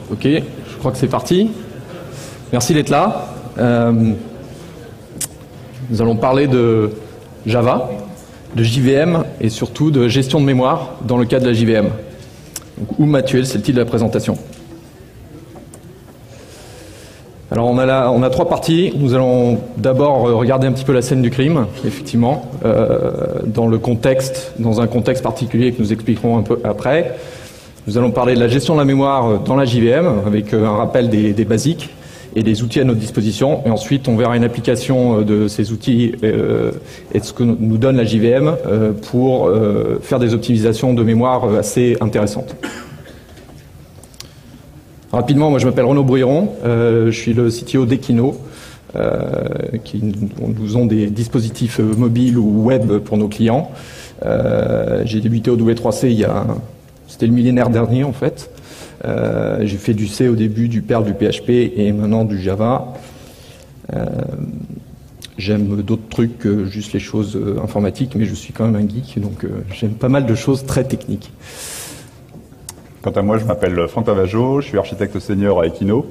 Ok, je crois que c'est parti. Merci d'être là. Nous allons parler de Java, de JVM et surtout de gestion de mémoire dans le cas de la JVM. Donc, Mathieu, c'est le titre de la présentation. Alors on a trois parties. Nous allons d'abord regarder un petit peu la scène du crime, effectivement, dans un contexte particulier que nous expliquerons un peu après. Nous allons parler de la gestion de la mémoire dans la JVM, avec un rappel des basiques et des outils à notre disposition. Et ensuite, on verra une application de ces outils et de ce que nous donne la JVM pour faire des optimisations de mémoire assez intéressantes. Rapidement, moi je m'appelle Renaud Brouilleron, je suis le CTO d'Equino, nous ont des dispositifs mobiles ou web pour nos clients. J'ai débuté au W3C c'était le millénaire dernier en fait. J'ai fait du C au début, du Perl, du PHP et maintenant du Java. J'aime d'autres trucs que juste les choses informatiques, mais je suis quand même un geek, donc j'aime pas mal de choses très techniques. Quant à moi, je m'appelle Franck Pavageau, je suis architecte senior à Equino.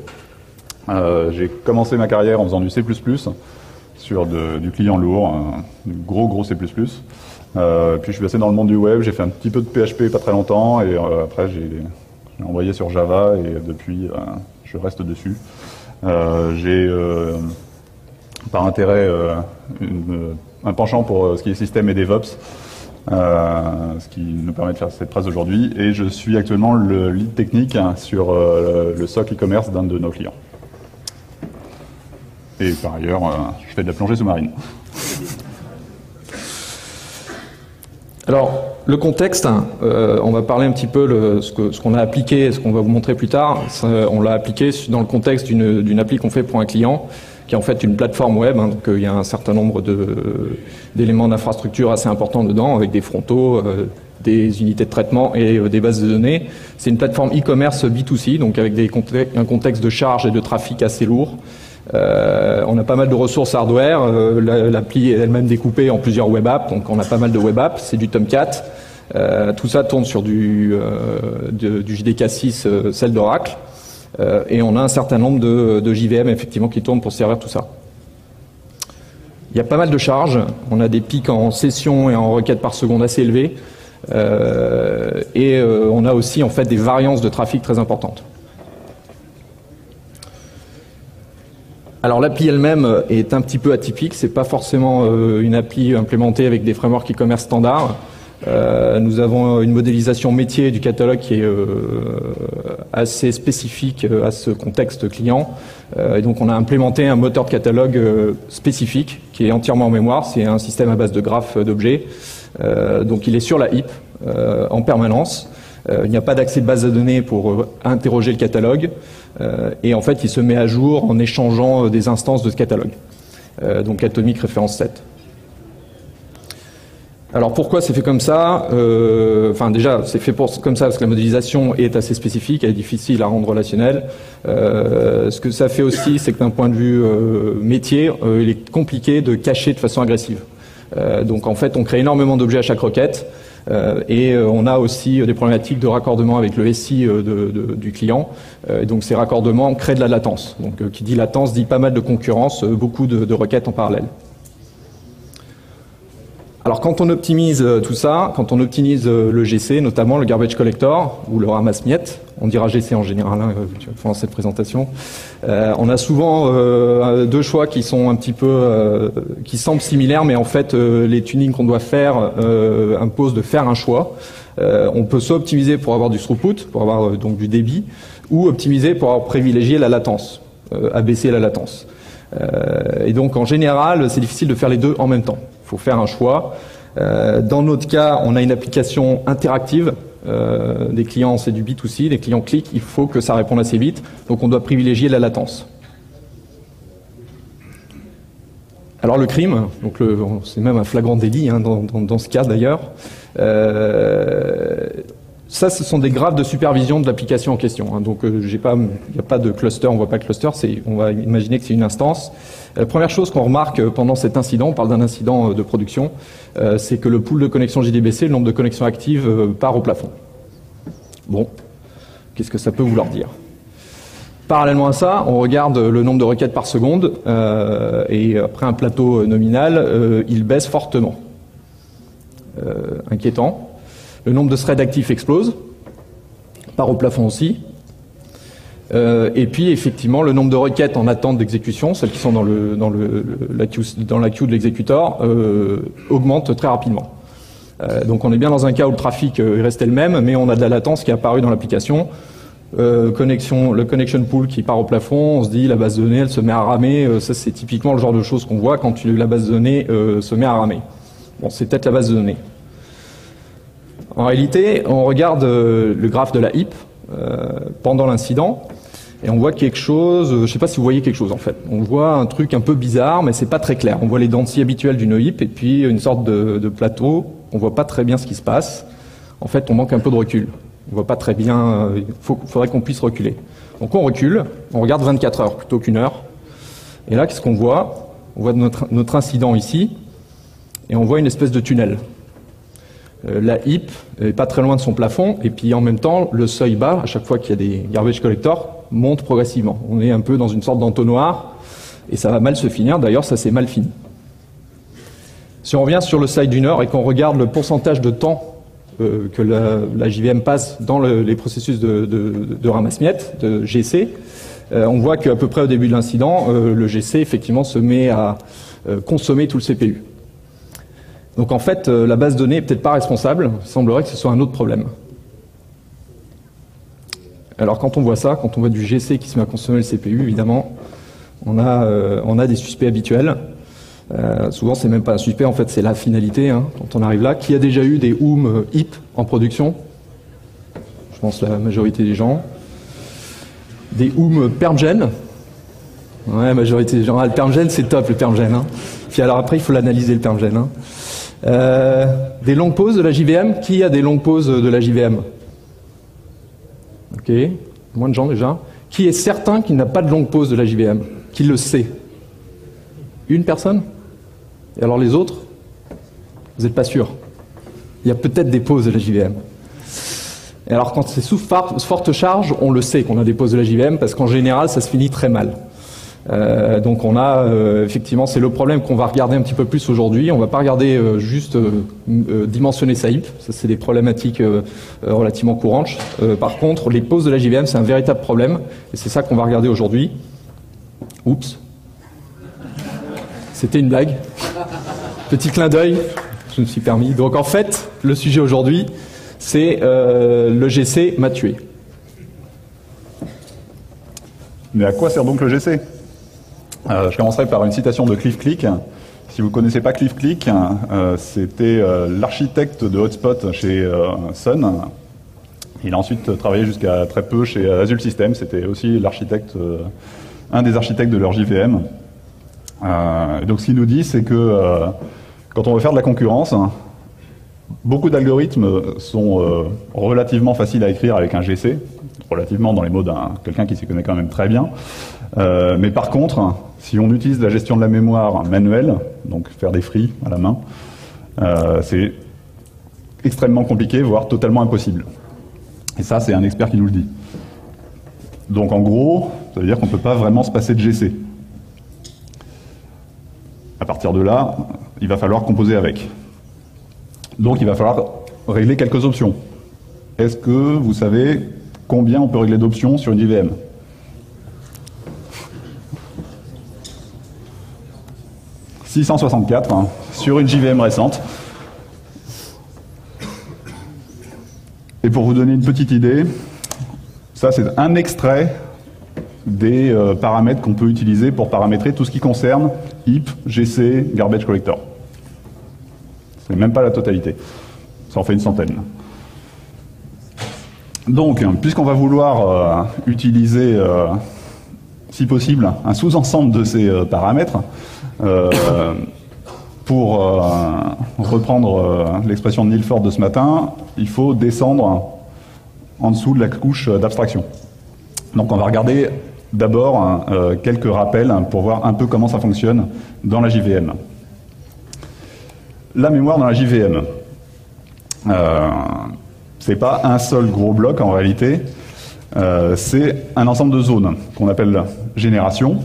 J'ai commencé ma carrière en faisant du C++, sur du client lourd, du gros C++. Puis je suis passé dans le monde du web, j'ai fait un petit peu de PHP pas très longtemps, et après j'ai envoyé sur Java, et depuis je reste dessus. J'ai par intérêt un penchant pour ce qui est système et DevOps, ce qui nous permet de faire cette presse aujourd'hui, et je suis actuellement le lead technique sur le SOC e-commerce d'un de nos clients. Et par ailleurs, je fais de la plongée sous-marine. Alors, le contexte, on va parler un petit peu ce qu'on a appliqué, ce qu'on va vous montrer plus tard. On l'a appliqué dans le contexte d'une appli qu'on fait pour un client, qui est en fait une plateforme web, donc il y a un certain nombre d'éléments d'infrastructure assez importants dedans, avec des frontaux, des unités de traitement et des bases de données. C'est une plateforme e-commerce B2C, donc avec un contexte de charge et de trafic assez lourd. On a pas mal de ressources hardware, l'appli est elle-même découpée en plusieurs web apps, donc on a pas mal de web apps, c'est du Tomcat. Tout ça tourne sur du JDK 6, celle d'Oracle. Et on a un certain nombre de JVM effectivement qui tournent pour servir tout ça. Il y a pas mal de charges, on a des pics en session et en requêtes par seconde assez élevés, et on a aussi en fait des variances de trafic très importantes. Alors l'appli elle-même est un petit peu atypique, c'est pas forcément une appli implémentée avec des frameworks e-commerce standards. Nous avons une modélisation métier du catalogue qui est assez spécifique à ce contexte client. Et donc on a implémenté un moteur de catalogue spécifique qui est entièrement en mémoire. C'est un système à base de graphes d'objets. Donc il est sur la heap en permanence. Il n'y a pas d'accès de base de données pour interroger le catalogue. Et en fait il se met à jour en échangeant des instances de ce catalogue. Donc Atomic Référence 7. Alors pourquoi c'est fait comme ça? Enfin déjà c'est fait comme ça parce que la modélisation est assez spécifique, elle est difficile à rendre relationnelle. Ce que ça fait aussi, c'est que d'un point de vue métier, il est compliqué de cacher de façon agressive. Donc en fait on crée énormément d'objets à chaque requête, et on a aussi des problématiques de raccordement avec le SI du client. Et donc ces raccordements créent de la latence. Donc qui dit latence dit pas mal de concurrence, beaucoup de requêtes en parallèle. Alors quand on optimise tout ça, quand on optimise le GC, notamment le garbage collector ou le ramasse-miettes, on dira GC en général pendant cette présentation, on a souvent deux choix qui sont un petit peu, qui semblent similaires, mais en fait les tunings qu'on doit faire imposent de faire un choix. On peut soit optimiser pour avoir du throughput, pour avoir donc du débit, ou optimiser pour avoir privilégié la latence, abaisser la latence. Et donc en général, c'est difficile de faire les deux en même temps. Il faut faire un choix. Dans notre cas, on a une application interactive. Des clients, c'est du B2C. Les clients cliquent, il faut que ça réponde assez vite. Donc on doit privilégier la latence. Alors le crime, donc c'est même un flagrant délit dans ce cas d'ailleurs. Ça, ce sont des graphes de supervision de l'application en question. Donc, il n'y a pas de cluster, on ne voit pas le cluster, on va imaginer que c'est une instance. La première chose qu'on remarque pendant cet incident, on parle d'un incident de production, c'est que le pool de connexions JDBC, le nombre de connexions actives, part au plafond. Bon, qu'est-ce que ça peut vouloir dire ? Parallèlement à ça, on regarde le nombre de requêtes par seconde, et après un plateau nominal, il baisse fortement. Inquiétant. Le nombre de threads actifs explose, part au plafond aussi. Et puis effectivement, le nombre de requêtes en attente d'exécution, celles qui sont dans la queue de l'exécuteur, augmente très rapidement. Donc on est bien dans un cas où le trafic est resté le même, mais on a de la latence qui est apparue dans l'application. Le connection pool qui part au plafond, on se dit la base de données elle se met à ramer, ça c'est typiquement le genre de choses qu'on voit quand la base de données se met à ramer. Bon, c'est peut-être la base de données. En réalité, on regarde le graphe de la heap pendant l'incident et on voit quelque chose, je ne sais pas si vous voyez quelque chose en fait. On voit un truc un peu bizarre mais c'est pas très clair. On voit les densités habituelles d'une heap et puis une sorte de plateau. On voit pas très bien ce qui se passe. En fait, on manque un peu de recul. On voit pas très bien, il faudrait qu'on puisse reculer. Donc on recule, on regarde 24 heures plutôt qu'une heure. Et là, qu'est-ce qu'on voit? On voit notre incident ici, et on voit une espèce de tunnel. La heap est pas très loin de son plafond, et puis en même temps, le seuil bas, à chaque fois qu'il y a des garbage collectors, monte progressivement. On est un peu dans une sorte d'entonnoir, et ça va mal se finir. D'ailleurs, ça s'est mal fini. Si on revient sur le slide d'une heure et qu'on regarde le pourcentage de temps que la JVM passe dans les processus de ramasse-miettes, de GC, on voit qu'à peu près au début de l'incident, le GC effectivement se met à consommer tout le CPU. Donc en fait, la base de données n'est peut-être pas responsable, il semblerait que ce soit un autre problème. Alors quand on voit ça, quand on voit du GC qui se met à consommer le CPU, évidemment, on a des suspects habituels. Souvent, c'est même pas un suspect, en fait, c'est la finalité, hein, quand on arrive là. Qui a déjà eu des heap en production? Je pense la majorité des gens. Des permgen? Ouais, la majorité des gens. Ah, le permgen, c'est top, le permgen. Hein. Puis alors après, il faut l'analyser, le permgen. Hein. Des longues pauses de la JVM? Qui a des longues pauses de la JVM? Ok, moins de gens déjà. Qui est certain qu'il n'a pas de longue pause de la JVM? Qui le sait? Une personne? Et alors les autres? Vous n'êtes pas sûr? Il y a peut-être des pauses de la JVM. Et alors quand c'est sous forte charge, on le sait qu'on a des pauses de la JVM parce qu'en général, ça se finit très mal. Donc on a, effectivement, c'est le problème qu'on va regarder un petit peu plus aujourd'hui. On ne va pas regarder juste dimensionner sa heap. Ça, c'est des problématiques relativement courantes. Par contre, les pauses de la JVM, c'est un véritable problème. Et c'est ça qu'on va regarder aujourd'hui. Oups. C'était une blague. Petit clin d'œil, je me suis permis. Donc en fait, le sujet aujourd'hui, c'est le GC m'a tué. Mais à quoi sert donc le GC? Je commencerai par une citation de Cliff Click. Si vous ne connaissez pas Cliff Click, c'était l'architecte de Hotspot chez Sun. Il a ensuite travaillé jusqu'à très peu chez Azure Systems. C'était aussi l'architecte, un des architectes de leur JVM. Donc ce qu'il nous dit, c'est que quand on veut faire de la concurrence, beaucoup d'algorithmes sont relativement faciles à écrire avec un GC, relativement dans les mots d'un quelqu'un qui s'y connaît quand même très bien. Mais par contre, si on utilise la gestion de la mémoire manuelle, donc faire des free à la main, c'est extrêmement compliqué, voire totalement impossible. Et ça, c'est un expert qui nous le dit. Donc en gros, ça veut dire qu'on ne peut pas vraiment se passer de GC. À partir de là, il va falloir composer avec. Donc il va falloir régler quelques options. Est-ce que vous savez combien on peut régler d'options sur une JVM? « 664 hein, sur une JVM récente. Et pour vous donner une petite idée, ça c'est un extrait des paramètres qu'on peut utiliser pour paramétrer tout ce qui concerne heap, GC, garbage collector. C'est même pas la totalité. Ça en fait une centaine. Donc, puisqu'on va vouloir utiliser, si possible, un sous-ensemble de ces paramètres, pour reprendre l'expression de Neil Ford de ce matin, il faut descendre en dessous de la couche d'abstraction. Donc on va regarder d'abord quelques rappels pour voir un peu comment ça fonctionne dans la JVM. La mémoire dans la JVM. C'est pas un seul gros bloc en réalité. c'est un ensemble de zones qu'on appelle génération.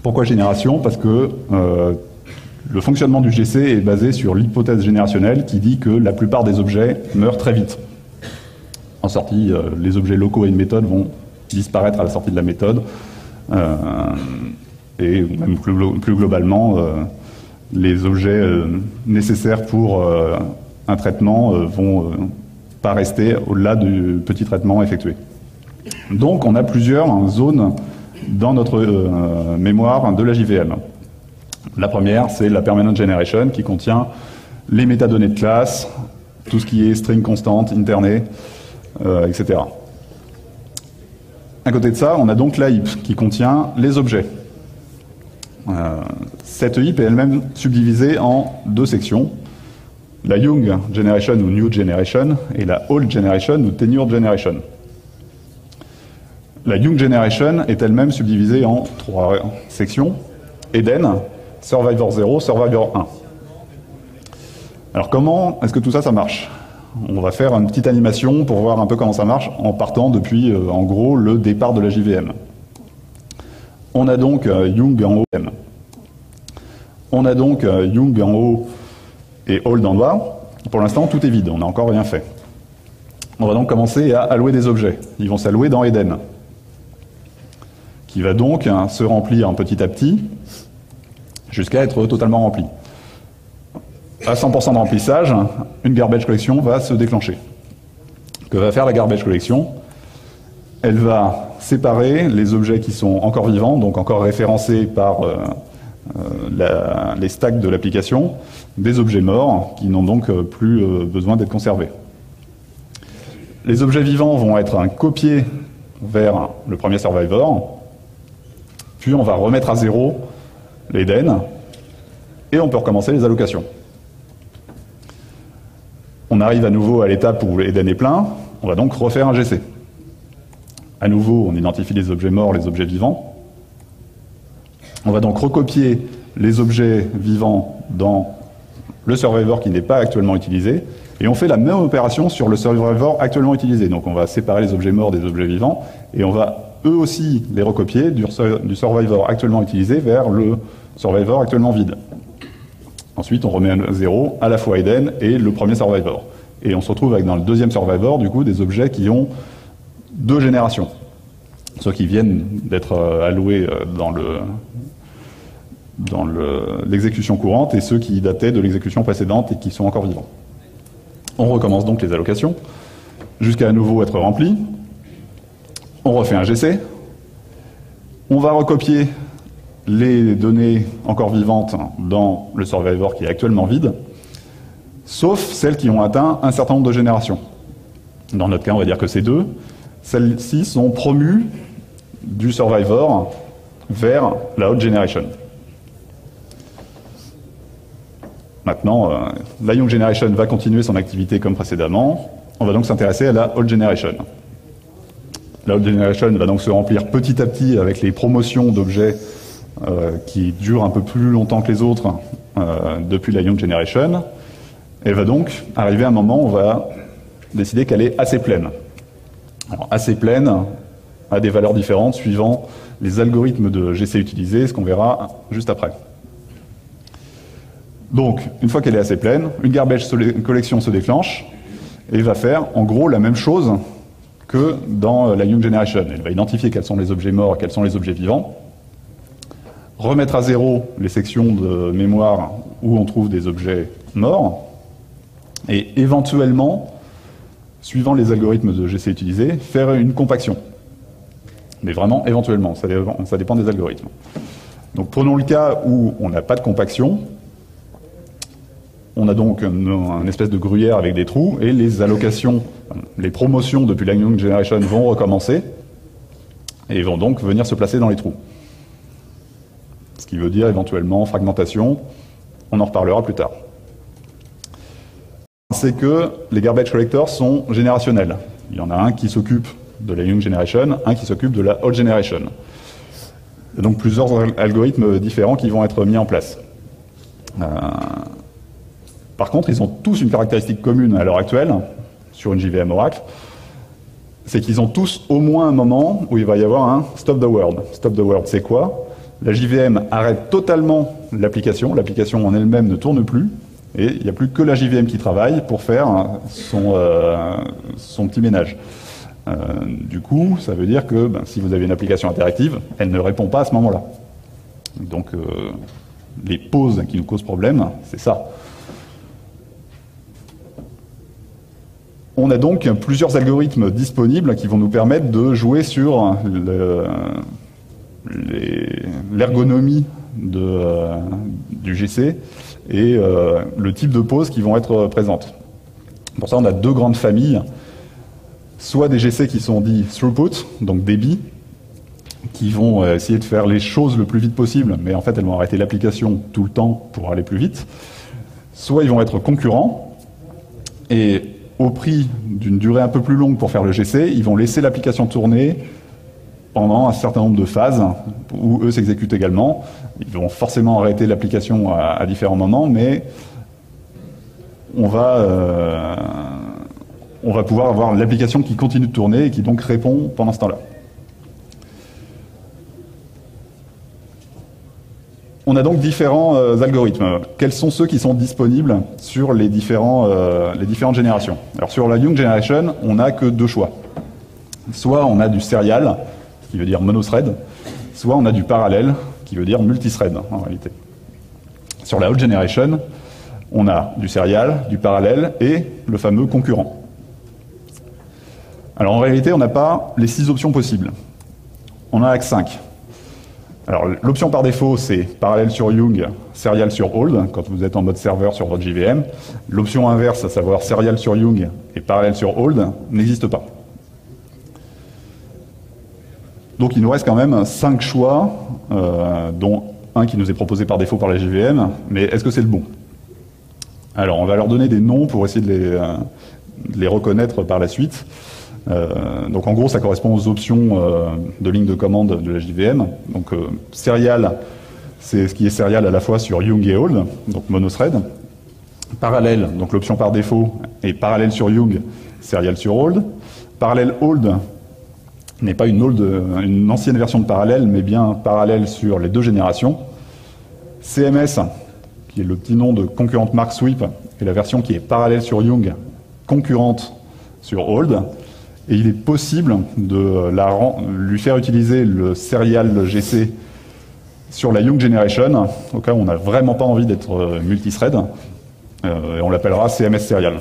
Pourquoi génération? Parce que le fonctionnement du GC est basé sur l'hypothèse générationnelle qui dit que la plupart des objets meurent très vite. En sortie, les objets locaux à une méthode vont disparaître à la sortie de la méthode. Et même plus globalement, les objets nécessaires pour un traitement vont pas rester au-delà du petit traitement effectué. Donc on a plusieurs zones dans notre mémoire de la JVM. La première, c'est la Permanent Generation qui contient les métadonnées de classe, tout ce qui est string constante, interné, etc. À côté de ça, on a donc la heap qui contient les objets. Cette heap est elle-même subdivisée en deux sections, la Young Generation ou New Generation et la Old Generation ou Tenured Generation. La Young Generation est elle-même subdivisée en trois sections, Eden, Survivor 0, Survivor 1. Alors comment est-ce que tout ça, ça marche? On va faire une petite animation pour voir un peu comment ça marche en partant depuis, en gros, le départ de la JVM. On a donc Young en haut. On a donc Young en haut et Old en bas. Pour l'instant, tout est vide, on n'a encore rien fait. On va donc commencer à allouer des objets. Ils vont s'allouer dans Eden, qui va donc se remplir petit à petit jusqu'à être totalement rempli. À 100% de remplissage, une garbage collection va se déclencher. Que va faire la garbage collection? Elle va séparer les objets qui sont encore vivants, donc encore référencés par les stacks de l'application, des objets morts qui n'ont donc plus besoin d'être conservés. Les objets vivants vont être copiés vers le premier survivor, puis on va remettre à zéro l'Eden, et on peut recommencer les allocations. On arrive à nouveau à l'étape où l'Eden est plein, on va donc refaire un GC. À nouveau, on identifie les objets morts, les objets vivants. On va donc recopier les objets vivants dans le survivor qui n'est pas actuellement utilisé, et on fait la même opération sur le survivor actuellement utilisé. Donc on va séparer les objets morts des objets vivants, et on va eux aussi les recopier du survivor actuellement utilisé vers le survivor actuellement vide. Ensuite, on remet à zéro à la fois Eden et le premier survivor. Et on se retrouve avec dans le deuxième survivor, du coup, des objets qui ont deux générations. Ceux qui viennent d'être alloués dans l'exécution courante et ceux qui dataient de l'exécution précédente et qui sont encore vivants. On recommence donc les allocations jusqu'à à nouveau être remplis. On refait un GC. On va recopier les données encore vivantes dans le survivor qui est actuellement vide, sauf celles qui ont atteint un certain nombre de générations. Dans notre cas, on va dire que c'est deux. Celles-ci sont promues du survivor vers la Old Generation. Maintenant, la Young Generation va continuer son activité comme précédemment. On va donc s'intéresser à la Old Generation. La Old Generation va donc se remplir petit à petit avec les promotions d'objets qui durent un peu plus longtemps que les autres depuis la Young Generation. Elle va donc arriver à un moment où on va décider qu'elle est assez pleine. Alors, assez pleine a des valeurs différentes suivant les algorithmes de GC utilisés, ce qu'on verra juste après. Donc, une fois qu'elle est assez pleine, une garbage collection se déclenche et va faire en gros la même chose que dans la Young Generation. Elle va identifier quels sont les objets morts et quels sont les objets vivants, remettre à zéro les sections de mémoire où on trouve des objets morts, et éventuellement, suivant les algorithmes de GC utilisés, faire une compaction. Mais vraiment, éventuellement, ça dépend des algorithmes. Donc prenons le cas où on n'a pas de compaction. On a donc une espèce de gruyère avec des trous, et les allocations, les promotions depuis la Young Generation vont recommencer, et vont donc venir se placer dans les trous. Ce qui veut dire éventuellement fragmentation, on en reparlera plus tard. C'est que les garbage collectors sont générationnels. Il y en a un qui s'occupe de la Young Generation, un qui s'occupe de la Old Generation. Il y a donc plusieurs algorithmes différents qui vont être mis en place. Par contre, ils ont tous une caractéristique commune à l'heure actuelle, sur une JVM Oracle, c'est qu'ils ont tous au moins un moment où il va y avoir un stop the world. Stop the world, c'est quoi? La JVM arrête totalement l'application en elle-même ne tourne plus, et il n'y a plus que la JVM qui travaille pour faire son petit ménage. Du coup, ça veut dire que si vous avez une application interactive, elle ne répond pas à ce moment-là. Donc, les pauses qui nous causent problème, c'est ça. On a donc plusieurs algorithmes disponibles qui vont nous permettre de jouer sur l'ergonomie du GC et le type de pause qui vont être présentes. Pour ça, on a deux grandes familles. Soit des GC qui sont dits throughput, donc débit, qui vont essayer de faire les choses le plus vite possible, mais en fait, elles vont arrêter l'application tout le temps pour aller plus vite. Soit ils vont être concurrents, et au prix d'une durée un peu plus longue pour faire le GC, ils vont laisser l'application tourner pendant un certain nombre de phases, où eux s'exécutent également. Ils vont forcément arrêter l'application à différents moments, mais on va pouvoir avoir l'application qui continue de tourner et qui donc répond pendant ce temps-là. On a donc différents algorithmes. Quels sont ceux qui sont disponibles sur les différentes générations? Alors sur la Young Generation, on n'a que deux choix. Soit on a du serial, ce qui veut dire monothread, soit on a du parallèle, qui veut dire multithread en réalité. Sur la Old Generation, on a du serial, du parallèle et le fameux concurrent. Alors en réalité, on n'a pas les 6 options possibles. On en a que 5. Alors l'option par défaut, c'est parallèle sur Young, serial sur Old, quand vous êtes en mode serveur sur votre JVM. L'option inverse, à savoir serial sur Young et parallèle sur Old, n'existe pas. Donc il nous reste quand même 5 choix, dont un qui nous est proposé par défaut par la JVM, mais est-ce que c'est le bon? Alors on va leur donner des noms pour essayer de les reconnaître par la suite. Donc en gros, ça correspond aux options de ligne de commande de la JVM. Donc serial, c'est ce qui est serial à la fois sur Young et Old, donc monothread. Parallèle, donc l'option par défaut est parallèle sur Young, serial sur Old. Parallèle Old n'est pas une ancienne version de parallèle, mais bien parallèle sur les deux générations. CMS, qui est le petit nom de concurrente Mark Sweep, est la version qui est parallèle sur Young, concurrente sur Old. Et il est possible de lui faire utiliser le serial GC sur la Young Generation, au cas où on n'a vraiment pas envie d'être multithread, et on l'appellera CMS Serial.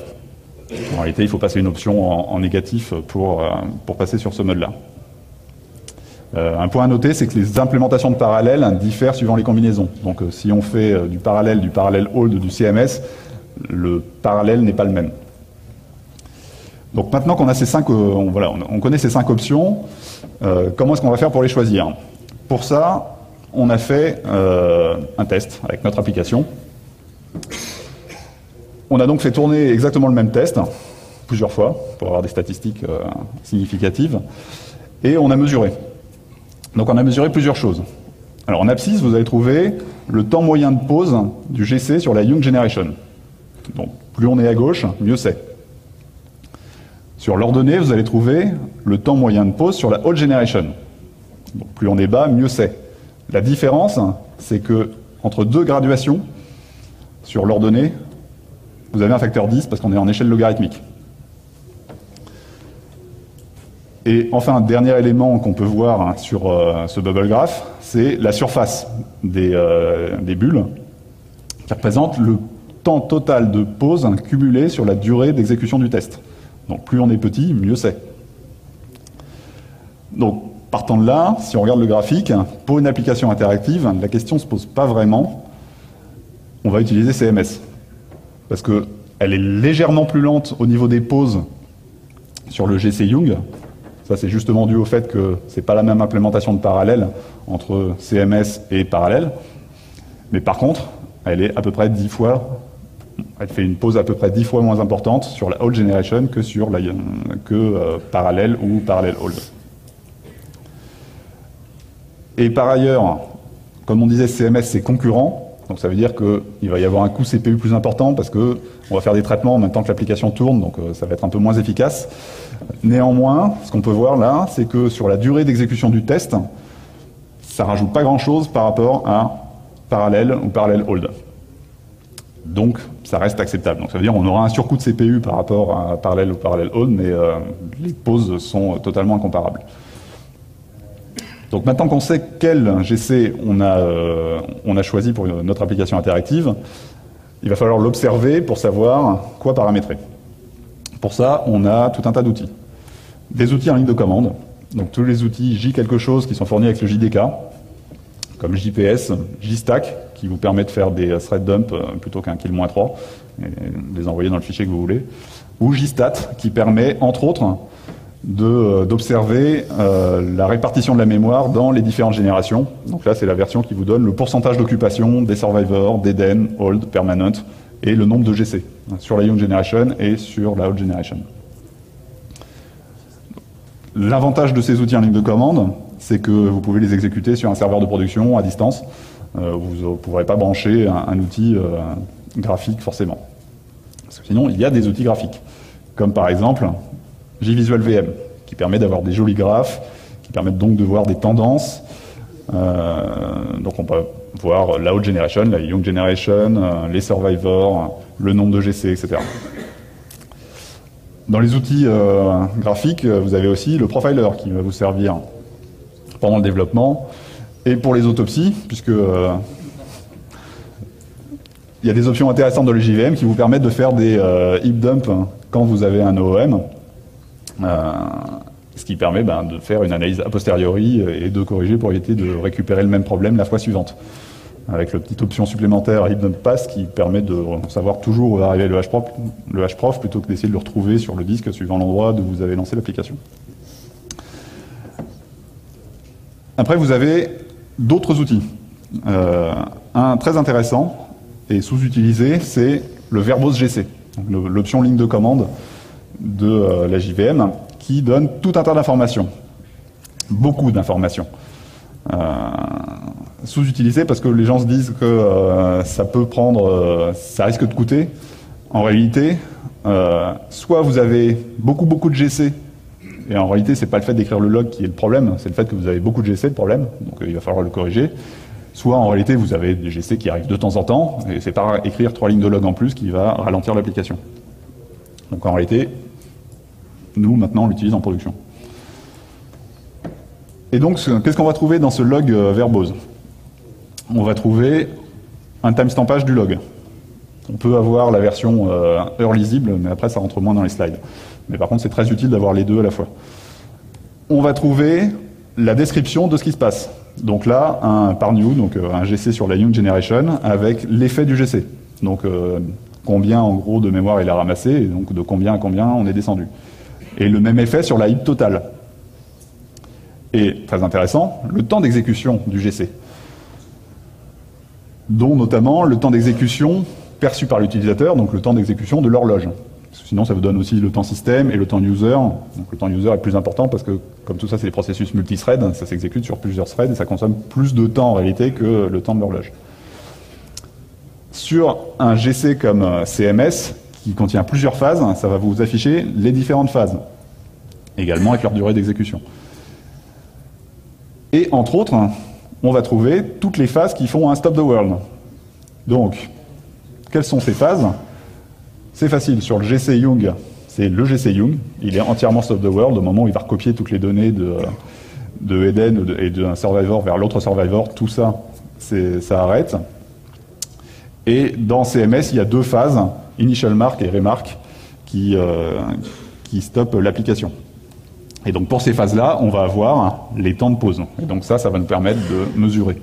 En réalité, il faut passer une option en négatif pour passer sur ce mode-là. Un point à noter, c'est que les implémentations de parallèle diffèrent suivant les combinaisons. Donc si on fait du parallèle Old, du CMS, le parallèle n'est pas le même. Donc maintenant qu'on a ces 5, on connaît ces 5 options, comment est-ce qu'on va faire pour les choisir? Pour ça, on a fait un test avec notre application. On a donc fait tourner exactement le même test, plusieurs fois, pour avoir des statistiques significatives, et on a mesuré. Donc on a mesuré plusieurs choses. Alors en abscisse, vous allez trouver le temps moyen de pause du GC sur la Young Generation. Donc plus on est à gauche, mieux c'est. Sur l'ordonnée, vous allez trouver le temps moyen de pause sur la Old Generation. Donc plus on est bas, mieux c'est. La différence, c'est que entre deux graduations, sur l'ordonnée, vous avez un facteur 10 parce qu'on est en échelle logarithmique. Et enfin, un dernier élément qu'on peut voir sur ce bubble graph, c'est la surface des bulles, qui représente le temps total de pause cumulé sur la durée d'exécution du test. Donc plus on est petit, mieux c'est. Donc partant de là, si on regarde le graphique, pour une application interactive, la question ne se pose pas vraiment. On va utiliser CMS. Parce qu'elle est légèrement plus lente au niveau des pauses sur le GC Young. Ça, c'est justement dû au fait que ce n'est pas la même implémentation de parallèle entre CMS et parallèle. Mais par contre, elle est à peu près 10 fois... Elle fait une pause à peu près 10 fois moins importante sur la Old Generation que sur parallèle ou parallèle Old. Et par ailleurs, comme on disait, CMS c'est concurrent, donc ça veut dire qu'il va y avoir un coût CPU plus important parce qu'on va faire des traitements en même temps que l'application tourne, donc ça va être un peu moins efficace. Néanmoins, ce qu'on peut voir là, c'est que sur la durée d'exécution du test, ça ne rajoute pas grand-chose par rapport à parallèle ou parallèle hold. Donc, ça reste acceptable. Donc, ça veut dire qu'on aura un surcoût de CPU par rapport à parallèle ou parallèle hold, mais les pauses sont totalement incomparables. Donc, maintenant qu'on sait quel GC on a choisi pour notre application interactive, il va falloir l'observer pour savoir quoi paramétrer. Pour ça, on a tout un tas d'outils. Des outils en ligne de commande, donc tous les outils J quelque chose qui sont fournis avec le JDK, comme JPS, JStack, qui vous permet de faire des thread dump plutôt qu'un kill-3, et les envoyer dans le fichier que vous voulez, ou JStat, qui permet, entre autres, d'observer la répartition de la mémoire dans les différentes générations. Donc là, c'est la version qui vous donne le pourcentage d'occupation des survivors, d'Eden, hold, permanent, et le nombre de GC, sur la Young Generation et sur la Old Generation. L'avantage de ces outils en ligne de commande, c'est que vous pouvez les exécuter sur un serveur de production à distance. Vous ne pourrez pas brancher un outil graphique forcément. Parce que sinon, il y a des outils graphiques, comme par exemple JVisual VM, qui permet d'avoir des jolis graphes, qui permettent donc de voir des tendances. Donc on peut voir la Old Generation, la Young Generation, les Survivors, le nombre de GC, etc. Dans les outils graphiques, vous avez aussi le profiler qui va vous servir pendant le développement et pour les autopsies, puisque il y a des options intéressantes dans le JVM qui vous permettent de faire des heap dump quand vous avez un OOM, ce qui permet de faire une analyse a posteriori et de corriger pour éviter de récupérer le même problème la fois suivante. Avec la petite option supplémentaire heap dump pass qui permet de savoir toujours où va arriver le hprof plutôt que d'essayer de le retrouver sur le disque suivant l'endroit où vous avez lancé l'application. Après, vous avez d'autres outils. Un très intéressant et sous-utilisé, c'est le Verbose GC, l'option ligne de commande de la JVM, qui donne tout un tas d'informations. Beaucoup d'informations. Sous-utilisé parce que les gens se disent que ça risque de coûter. En réalité, soit vous avez beaucoup de GC, et en réalité, c'est pas le fait d'écrire le log qui est le problème, c'est le fait que vous avez beaucoup de GC le problème, donc il va falloir le corriger. Soit en réalité, vous avez des GC qui arrivent de temps en temps, et c'est pas écrire 3 lignes de log en plus qui va ralentir l'application. Donc en réalité, nous, maintenant, on l'utilise en production. Et donc, qu'est-ce qu'on va trouver dans ce log verbose? On va trouver un timestampage du log. On peut avoir la version heure lisible, mais après, ça rentre moins dans les slides. Mais par contre, c'est très utile d'avoir les deux à la fois. On va trouver la description de ce qui se passe. Donc là, un par new, donc un GC sur la Young Generation, avec l'effet du GC. Donc, combien, en gros, de mémoire il a ramassé, et donc de combien à combien on est descendu. Et le même effet sur la heap totale. Et, très intéressant, le temps d'exécution du GC. Dont notamment le temps d'exécution perçu par l'utilisateur, donc le temps d'exécution de l'horloge. Sinon, ça vous donne aussi le temps système et le temps user. Donc le temps user est plus important parce que, comme tout ça, c'est des processus multithread, ça s'exécute sur plusieurs threads et ça consomme plus de temps en réalité que le temps de l'horloge. Sur un GC comme CMS, qui contient plusieurs phases, ça va vous afficher les différentes phases, également avec leur durée d'exécution. Et entre autres, on va trouver toutes les phases qui font un stop the world. Donc, quelles sont ces phases? C'est facile, sur le GC Young, c'est le GC Young, il est entièrement stop the world, au moment où il va recopier toutes les données de Eden et d'un survivor vers l'autre survivor, tout ça, ça arrête. Et dans CMS, il y a deux phases, initial mark et remark, qui stoppent l'application. Et donc pour ces phases-là, on va avoir les temps de pause. Et donc ça va nous permettre de mesurer.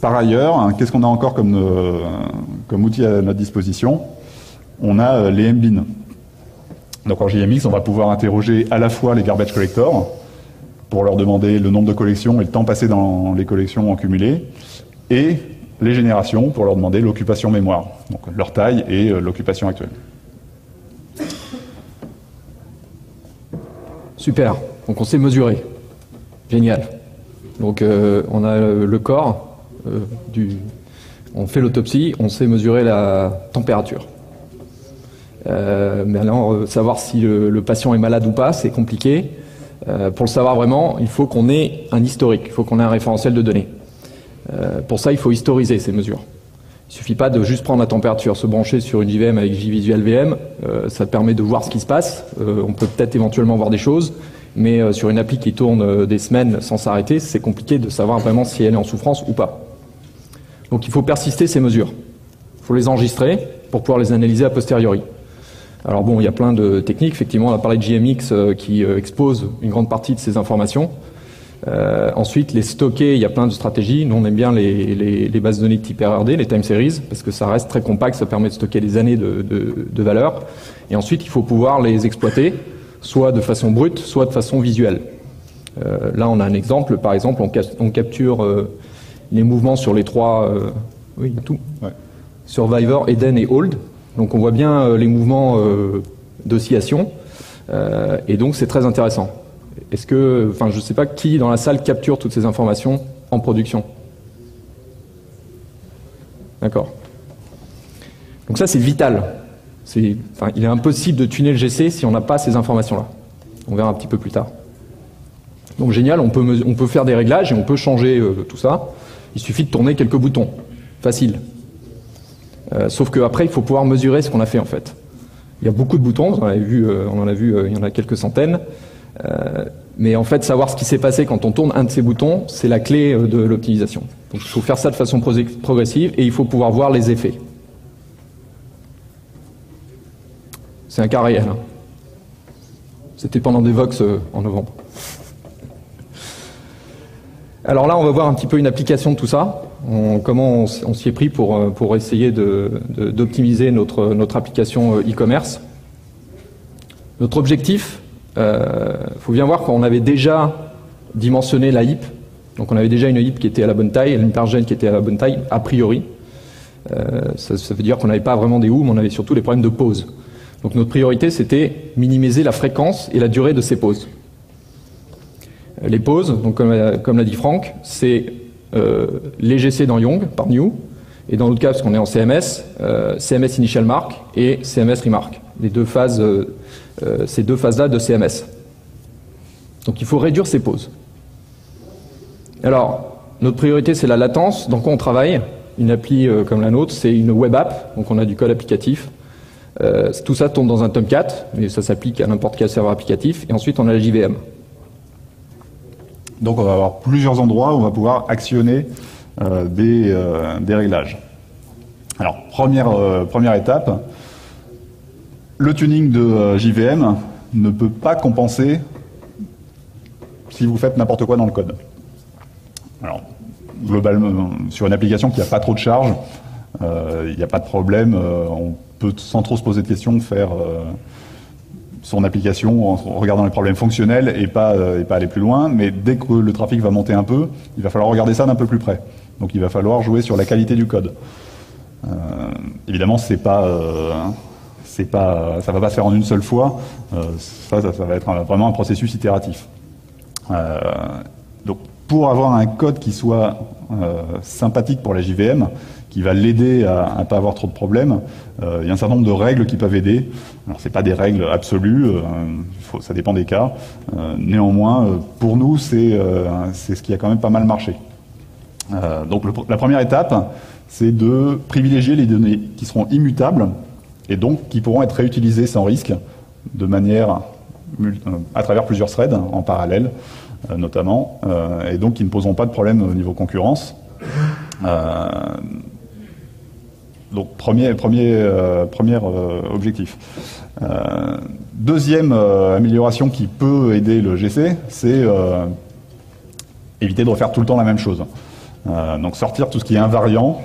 Par ailleurs, qu'est-ce qu'on a encore comme outil à notre disposition? On a les MBIN. Donc en JMX, on va pouvoir interroger à la fois les garbage collectors pour leur demander le nombre de collections et le temps passé dans les collections en cumulé, et les générations pour leur demander l'occupation mémoire, donc leur taille et l'occupation actuelle. Super, donc on sait mesurer. Génial. Donc on a le corps, on fait l'autopsie, on sait mesurer la température. Maintenant, savoir si le patient est malade ou pas, c'est compliqué. Pour le savoir vraiment, il faut qu'on ait un historique, il faut qu'on ait un référentiel de données. Pour ça, il faut historiser ces mesures. Il ne suffit pas de juste prendre la température, se brancher sur une JVM avec JVisual VM, ça te permet de voir ce qui se passe. On peut peut-être éventuellement voir des choses, mais sur une appli qui tourne des semaines sans s'arrêter, c'est compliqué de savoir vraiment si elle est en souffrance ou pas. Donc il faut persister ces mesures. Il faut les enregistrer pour pouvoir les analyser a posteriori. Alors bon, il y a plein de techniques. Effectivement, on a parlé de JMX qui expose une grande partie de ces informations. Ensuite, les stocker, il y a plein de stratégies. Nous, on aime bien les bases de données de type RRD, les time series, parce que ça reste très compact, ça permet de stocker des années de valeur. Et ensuite, il faut pouvoir les exploiter, soit de façon brute, soit de façon visuelle. Là, on a un exemple. Par exemple, on capture les mouvements sur les trois... oui, tout. Ouais. Survivor, Eden et Hold. Donc on voit bien les mouvements d'oscillation, et donc c'est très intéressant. Est-ce que, enfin, je ne sais pas qui dans la salle capture toutes ces informations en production. D'accord. Donc ça c'est vital. Enfin, il est impossible de tuner le GC si on n'a pas ces informations-là. On verra un petit peu plus tard. Donc génial, on peut faire des réglages et on peut changer tout ça. Il suffit de tourner quelques boutons. Facile. Sauf qu'après, il faut pouvoir mesurer ce qu'on a fait en fait. Il y a beaucoup de boutons, on en a vu, il y en a quelques centaines. Mais en fait, savoir ce qui s'est passé quand on tourne un de ces boutons, c'est la clé de l'optimisation. Donc il faut faire ça de façon progressive et il faut pouvoir voir les effets. C'est un cas réel. Hein. C'était pendant des Vox en novembre. Alors là, on va voir un petit peu une application de tout ça. Comment on s'y est pris pour essayer d'optimiser notre application e-commerce. Notre objectif, faut bien voir qu'on avait déjà dimensionné la HIP. Donc on avait déjà une HIP qui était à la bonne taille, une hypergène qui était à la bonne taille, a priori. Ça veut dire qu'on n'avait pas vraiment des mais on avait surtout des problèmes de pause. Donc notre priorité, c'était minimiser la fréquence et la durée de ces pauses. Les pauses, donc comme l'a dit Franck, c'est les GC dans Young par new, et dans l'autre cas, parce qu'on est en CMS, CMS Initial Mark et CMS Remark, les deux phases, ces deux phases-là de CMS. Donc il faut réduire ces pauses. Alors, notre priorité, c'est la latence. Dans quoi on travaille? Une appli comme la nôtre, c'est une web app, donc on a du code applicatif. Tout ça tourne dans un Tomcat, mais ça s'applique à n'importe quel serveur applicatif, et ensuite on a la JVM. Donc on va avoir plusieurs endroits où on va pouvoir actionner des réglages. Alors première étape, le tuning de JVM ne peut pas compenser si vous faites n'importe quoi dans le code. Alors globalement, sur une application qui n'a pas trop de charge, il n'y a pas de problème, on peut sans trop se poser de questions faire son application en regardant les problèmes fonctionnels et pas aller plus loin, mais dès que le trafic va monter un peu, il va falloir regarder ça d'un peu plus près. Donc il va falloir jouer sur la qualité du code. Évidemment, ça va pas se faire en une seule fois, ça va être vraiment un processus itératif. Donc pour avoir un code qui soit sympathique pour la JVM, qui va l'aider à ne pas avoir trop de problèmes, il y a un certain nombre de règles qui peuvent aider. Alors c'est pas des règles absolues, ça dépend des cas. Néanmoins, pour nous, c'est ce qui a quand même pas mal marché. Donc la première étape, c'est de privilégier les données qui seront immutables et donc qui pourront être réutilisées sans risque, de manière à travers plusieurs threads en parallèle, notamment, et donc qui ne poseront pas de problème au niveau concurrence. Donc premier objectif. Deuxième amélioration qui peut aider le GC, c'est éviter de refaire tout le temps la même chose. Donc sortir tout ce qui est invariant,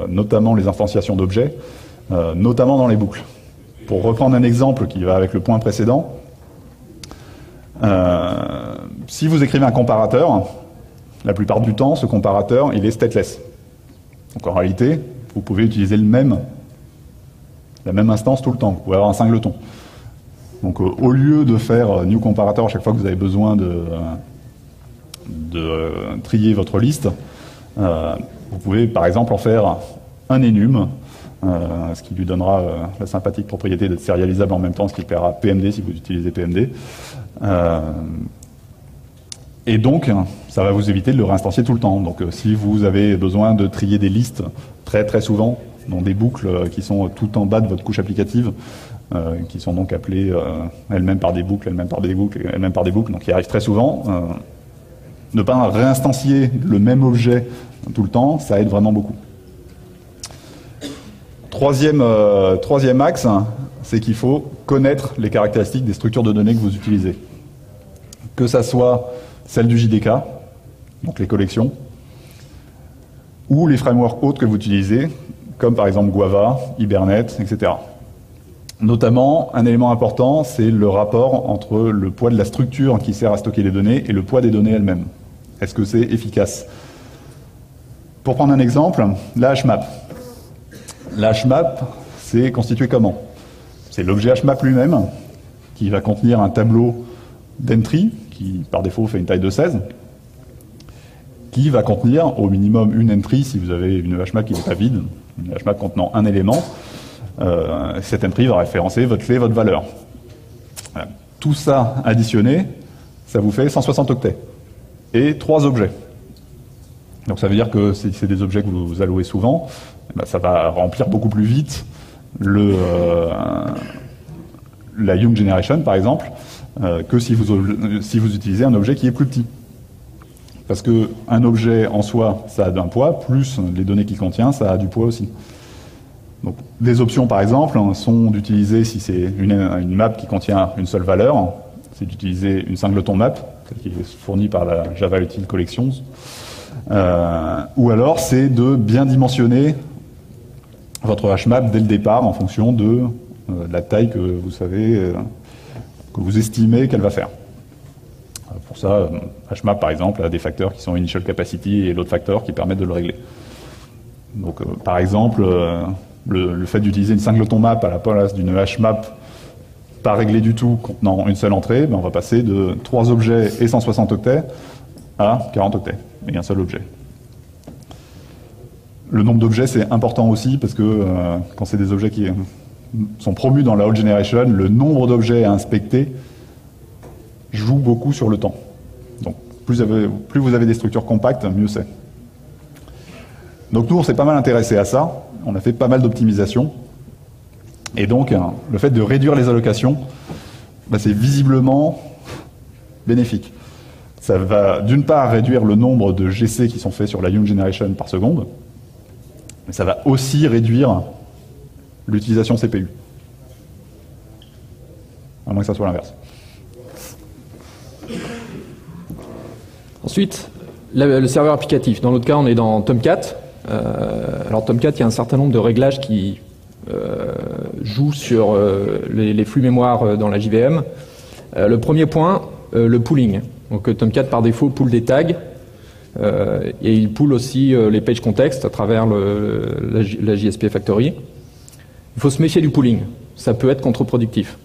notamment les instantiations d'objets, notamment dans les boucles. Pour reprendre un exemple qui va avec le point précédent, si vous écrivez un comparateur, la plupart du temps, ce comparateur, il est stateless. Donc en réalité, vous pouvez utiliser la même instance tout le temps. Vous pouvez avoir un singleton. Donc au lieu de faire new comparator à chaque fois que vous avez besoin de trier votre liste, vous pouvez par exemple en faire un enum ce qui lui donnera la sympathique propriété d'être sérialisable en même temps, ce qui paiera PMD si vous utilisez PMD. Et donc, ça va vous éviter de le réinstancier tout le temps. Donc, si vous avez besoin de trier des listes très souvent, dans des boucles qui sont tout en bas de votre couche applicative, qui sont donc appelées elles-mêmes par des boucles, elles-mêmes par des boucles, elles-mêmes par des boucles, donc qui arrivent très souvent, ne pas réinstancier le même objet tout le temps, ça aide vraiment beaucoup. Troisième axe, c'est qu'il faut connaître les caractéristiques des structures de données que vous utilisez. Que ça soit celles du JDK, donc les collections, ou les frameworks autres que vous utilisez, comme par exemple Guava, Hibernate, etc. Notamment, un élément important, c'est le rapport entre le poids de la structure qui sert à stocker les données et le poids des données elles-mêmes. Est-ce que c'est efficace? Pour prendre un exemple, la HMAP. La HMAP, c'est constitué comment? C'est l'objet HMAP lui-même, qui va contenir un tableau d'entry, qui par défaut fait une taille de 16, qui va contenir au minimum une entry si vous avez une HMAP qui n'est pas vide, une HMAP contenant un élément. Cette entry va référencer votre clé, votre valeur. Voilà. Tout ça additionné, ça vous fait 160 octets. Et 3 objets. Donc ça veut dire que si c'est des objets que vous allouez souvent, ça va remplir beaucoup plus vite la Young Generation, par exemple, que si vous utilisez un objet qui est plus petit. Parce qu'un objet en soi, ça a d'un poids, plus les données qu'il contient, ça a du poids aussi. Donc, des options, par exemple, sont d'utiliser, si c'est une map qui contient une seule valeur, c'est d'utiliser une singleton map, celle qui est fournie par la Java Util Collections. Ou alors, c'est de bien dimensionner votre HMAP dès le départ en fonction de la taille que vous savez, que vous estimez qu'elle va faire. Pour ça, HMAP, par exemple, a des facteurs qui sont Initial Capacity et l'autre facteur qui permettent de le régler. Donc, par exemple, le fait d'utiliser une singleton map à la place d'une HMAP pas réglée du tout contenant une seule entrée, on va passer de 3 objets et 160 octets à 40 octets et un seul objet. Le nombre d'objets, c'est important aussi parce que quand c'est des objets qui sont promus dans la Old Generation, le nombre d'objets à inspecter joue beaucoup sur le temps. Donc, plus vous avez des structures compactes, mieux c'est. Donc nous, on s'est pas mal intéressé à ça. On a fait pas mal d'optimisation. Et donc, le fait de réduire les allocations, c'est visiblement bénéfique. Ça va, d'une part, réduire le nombre de GC qui sont faits sur la Young Generation par seconde, mais ça va aussi réduire l'utilisation CPU. À moins que ça soit l'inverse. Ensuite, le serveur applicatif. Dans l'autre cas, on est dans Tomcat. Alors Tomcat, il y a un certain nombre de réglages qui jouent sur les flux mémoire dans la JVM. Le premier point, le pooling. Donc Tomcat, par défaut, pool des tags. Et il pool aussi les page context à travers la JSP Factory. Il faut se méfier du pooling. Ça peut être contre-productif.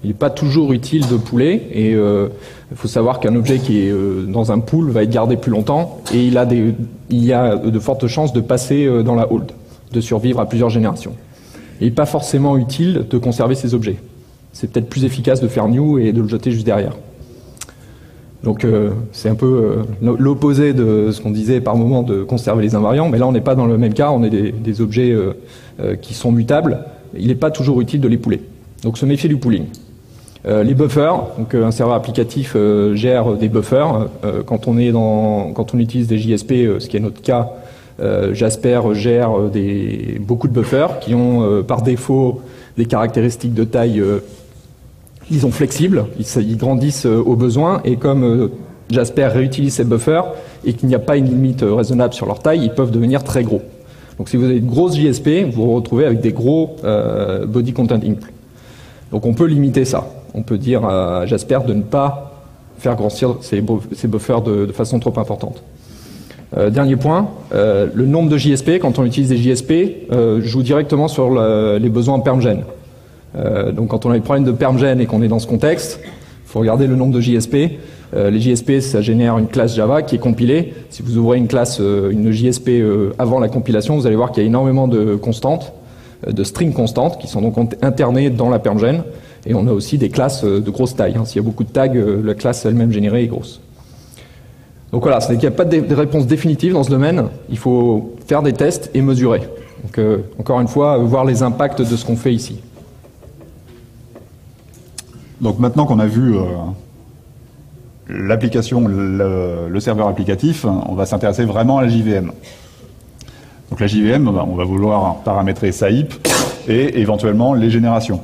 Il n'est pas toujours utile de pooler et il faut savoir qu'un objet qui est dans un pool va être gardé plus longtemps et il y a de fortes chances de passer dans la hold, de survivre à plusieurs générations. Il n'est pas forcément utile de conserver ces objets. C'est peut-être plus efficace de faire new et de le jeter juste derrière. Donc c'est un peu l'opposé de ce qu'on disait par moment de conserver les invariants, mais là on n'est pas dans le même cas, on est des objets qui sont mutables. Il n'est pas toujours utile de les pooler. Donc se méfier du pooling. Les buffers, donc un serveur applicatif gère des buffers. Quand on utilise des JSP, ce qui est notre cas, Jasper gère beaucoup de buffers qui ont par défaut des caractéristiques de taille, disons flexibles, ils grandissent au besoin et comme Jasper réutilise ces buffers et qu'il n'y a pas une limite raisonnable sur leur taille, ils peuvent devenir très gros. Donc si vous avez une grosse JSP, vous vous retrouvez avec des gros body content impl. Donc on peut limiter ça. On peut dire à Jasper de ne pas faire grossir ces buffers de façon trop importante. Dernier point, le nombre de JSP, quand on utilise des JSP, joue directement sur les besoins permgen. Donc quand on a des problèmes de permgen et qu'on est dans ce contexte, il faut regarder le nombre de JSP. Les JSP, ça génère une classe Java qui est compilée. Si vous ouvrez une classe, une JSP avant la compilation, vous allez voir qu'il y a énormément de constantes. de strings constantes qui sont donc internées dans la permgen. Et on a aussi des classes de grosse taille. S'il y a beaucoup de tags, la classe elle-même générée est grosse. Donc voilà, c'est qu'il n'y a pas de réponse définitive dans ce domaine. Il faut faire des tests et mesurer. Donc encore une fois, voir les impacts de ce qu'on fait ici. Donc maintenant qu'on a vu l'application, le serveur applicatif, on va s'intéresser vraiment à la JVM. Donc la JVM, on va vouloir paramétrer sa heap et éventuellement les générations.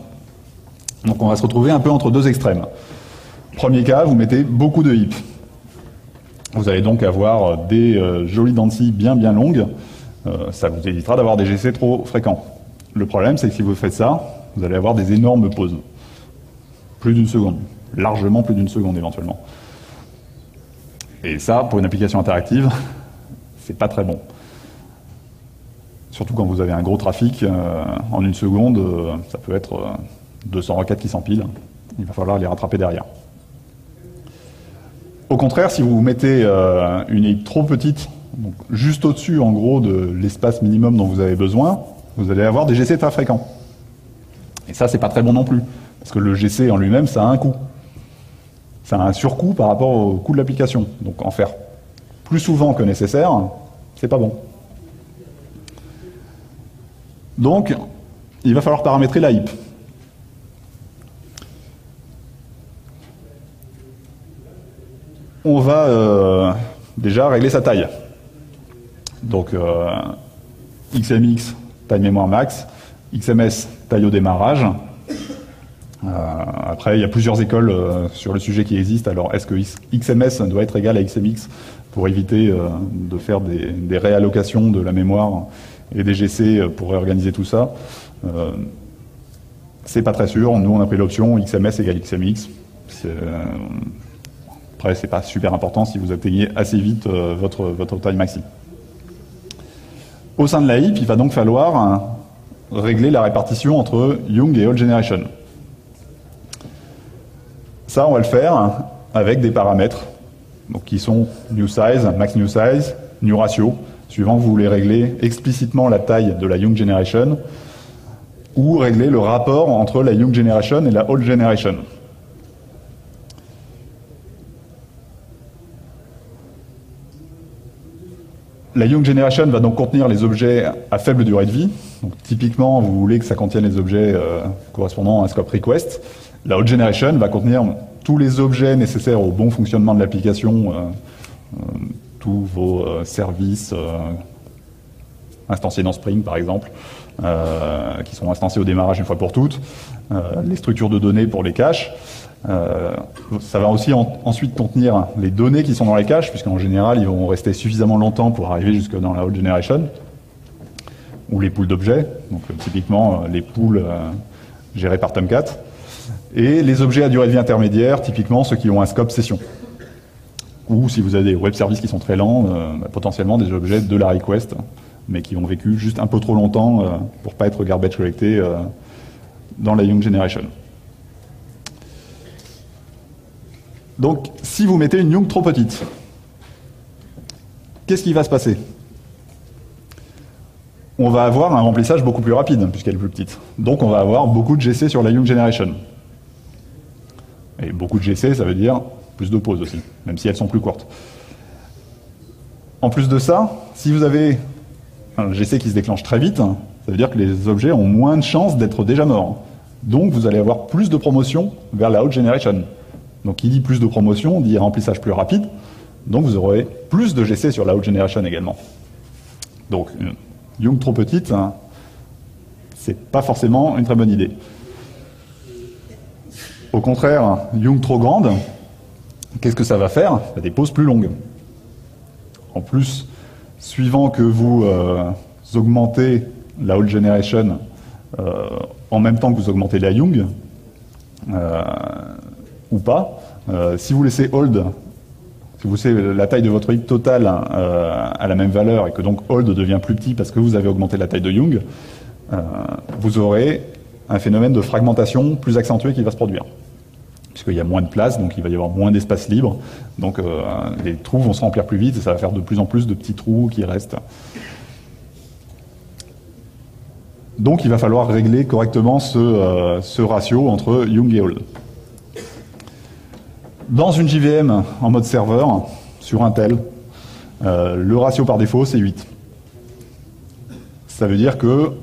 Donc on va se retrouver un peu entre deux extrêmes. Premier cas, vous mettez beaucoup de heap. Vous allez donc avoir des jolies dents de scie bien longues. Ça vous évitera d'avoir des GC trop fréquents. Le problème, c'est que si vous faites ça, vous allez avoir des énormes pauses. Plus d'une seconde. Largement plus d'une seconde éventuellement. Et ça, pour une application interactive, c'est pas très bon. Surtout quand vous avez un gros trafic, en une seconde, ça peut être 200 requêtes qui s'empilent. Il va falloir les rattraper derrière. Au contraire, si vous mettez une heap trop petite, donc juste au-dessus en gros de l'espace minimum dont vous avez besoin, vous allez avoir des GC très fréquents. Et ça, c'est pas très bon non plus, parce que le GC en lui-même, ça a un coût. Ça a un surcoût par rapport au coût de l'application. Donc en faire plus souvent que nécessaire, c'est pas bon. Donc, il va falloir paramétrer la heap. On va déjà régler sa taille. Donc XMX, taille mémoire max, XMS, taille au démarrage. Après, il y a plusieurs écoles sur le sujet qui existent. Alors, est-ce que XMS doit être égal à XMX pour éviter de faire des réallocations de la mémoire et des GC pour réorganiser tout ça? C'est pas très sûr. Nous, on a pris l'option XMS égale XMX. Après, c'est pas super important si vous atteignez assez vite votre taille maxi. Au sein de la heap, il va donc falloir régler la répartition entre Young et Old Generation. Ça, on va le faire avec des paramètres donc, qui sont new size, max new size, new ratio, suivant que vous voulez régler explicitement la taille de la Young Generation ou régler le rapport entre la Young Generation et la Old Generation. La Young Generation va donc contenir les objets à faible durée de vie. Donc, typiquement, vous voulez que ça contienne les objets correspondant à un scope request. La Old Generation va contenir tous les objets nécessaires au bon fonctionnement de l'application, tous vos services instanciés dans Spring, par exemple, qui sont instanciés au démarrage une fois pour toutes, les structures de données pour les caches. Ça va aussi ensuite contenir les données qui sont dans les caches, puisqu'en général, ils vont rester suffisamment longtemps pour arriver jusque dans la Old Generation, ou les pools d'objets, donc typiquement les pools gérés par Tomcat, et les objets à durée de vie intermédiaire, typiquement ceux qui ont un scope session. Ou si vous avez des web services qui sont très lents, potentiellement des objets de la request, mais qui ont vécu juste un peu trop longtemps pour ne pas être garbage collectés dans la Young Generation. Donc, si vous mettez une Young trop petite, qu'est-ce qui va se passer? On va avoir un remplissage beaucoup plus rapide, puisqu'elle est plus petite. Donc, on va avoir beaucoup de GC sur la Young Generation. Et beaucoup de GC, ça veut dire plus de pauses aussi, même si elles sont plus courtes. En plus de ça, si vous avez un GC qui se déclenche très vite, ça veut dire que les objets ont moins de chances d'être déjà morts. Donc, vous allez avoir plus de promotion vers la Old Generation. Donc, qui dit plus de promotion, dit remplissage plus rapide. Donc, vous aurez plus de GC sur la Old Generation également. Donc, une Young trop petite, c'est pas forcément une très bonne idée. Au contraire, Young trop grande, qu'est-ce que ça va faire? Ça a des pauses plus longues. En plus, suivant que vous augmentez la Old Generation en même temps que vous augmentez la Young, ou pas, si vous laissez Old, si vous laissez la taille de votre heap totale à la même valeur et que donc Old devient plus petit parce que vous avez augmenté la taille de Young, vous aurez un phénomène de fragmentation plus accentué qui va se produire. Puisqu'il y a moins de place, donc il va y avoir moins d'espace libre, donc les trous vont se remplir plus vite et ça va faire de plus en plus de petits trous qui restent. Donc il va falloir régler correctement ce ratio entre young et old. Dans une JVM en mode serveur, sur Intel, le ratio par défaut c'est 8. Ça veut dire qu'on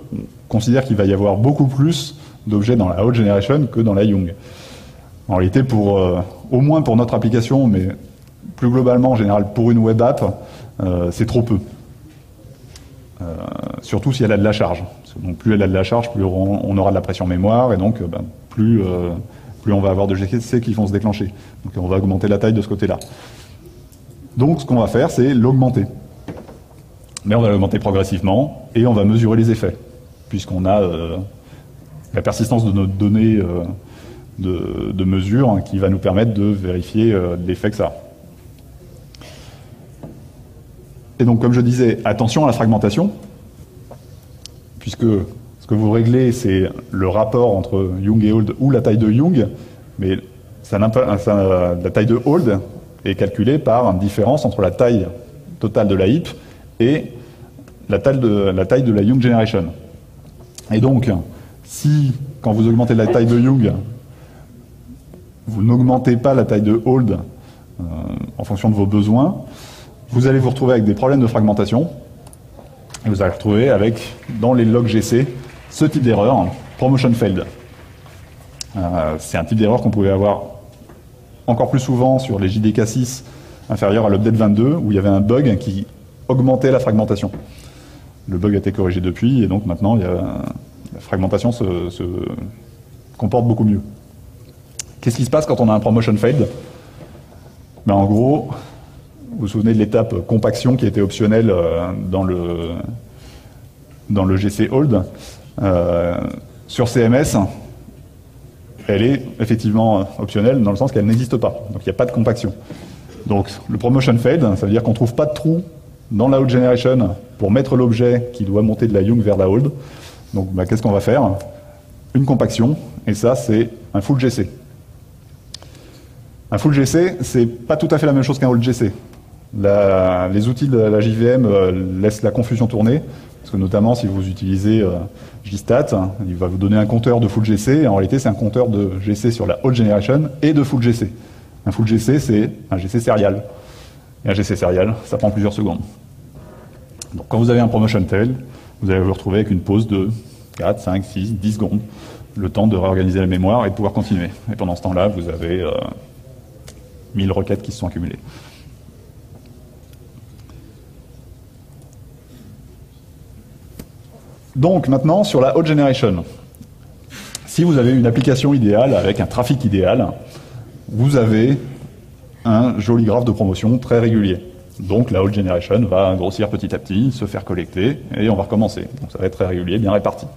considère qu'il va y avoir beaucoup plus d'objets dans la old generation que dans la young. En réalité, au moins pour notre application, mais plus globalement en général pour une web app, c'est trop peu. Surtout si elle a de la charge. Donc plus elle a de la charge, plus on aura de la pression mémoire, et donc plus on va avoir de GCC qui vont se déclencher. Donc on va augmenter la taille de ce côté-là. Donc ce qu'on va faire, c'est l'augmenter. Mais on va l'augmenter progressivement, et on va mesurer les effets, puisqu'on a la persistance de notre donnée de mesure hein, qui va nous permettre de vérifier l'effet que ça a. Et donc, comme je disais, attention à la fragmentation, puisque ce que vous réglez, c'est le rapport entre young et old ou la taille de young, mais la taille de old est calculée par une différence entre la taille totale de la heap et la taille de la young generation. Et donc, si, quand vous augmentez la taille de young, vous n'augmentez pas la taille de old en fonction de vos besoins, vous allez vous retrouver avec des problèmes de fragmentation, et vous allez retrouver avec, dans les logs GC, ce type d'erreur, promotion failed. C'est un type d'erreur qu'on pouvait avoir encore plus souvent sur les JDK6 inférieurs à l'update 22, où il y avait un bug qui augmentait la fragmentation. Le bug a été corrigé depuis, et donc maintenant, la fragmentation se comporte beaucoup mieux. Qu'est-ce qui se passe quand on a un promotion failed? En gros, vous vous souvenez de l'étape compaction qui était optionnelle dans le GC Old. Sur CMS, elle est effectivement optionnelle dans le sens qu'elle n'existe pas. Donc il n'y a pas de compaction. Donc le promotion failed, ça veut dire qu'on ne trouve pas de trou dans la old generation pour mettre l'objet qui doit monter de la young vers la old. Donc qu'est-ce qu'on va faire? Une compaction, et ça c'est un full GC. Un full GC, c'est pas tout à fait la même chose qu'un old GC. Les outils de la JVM laissent la confusion tourner, parce que notamment si vous utilisez JStat, il va vous donner un compteur de full GC, et en réalité c'est un compteur de GC sur la old generation et de full GC. Un full GC, c'est un GC serial. Et un GC serial, ça prend plusieurs secondes. Donc quand vous avez un promotion failed, vous allez vous retrouver avec une pause de 4, 5, 6, 10 secondes, le temps de réorganiser la mémoire et de pouvoir continuer. Et pendant ce temps-là, vous avez 1000 requêtes qui se sont accumulées. Donc maintenant, sur la old generation, si vous avez une application idéale avec un trafic idéal, vous avez un joli graphe de promotion très régulier. Donc la old generation va grossir petit à petit, se faire collecter, et on va recommencer. Donc ça va être très régulier, bien réparti.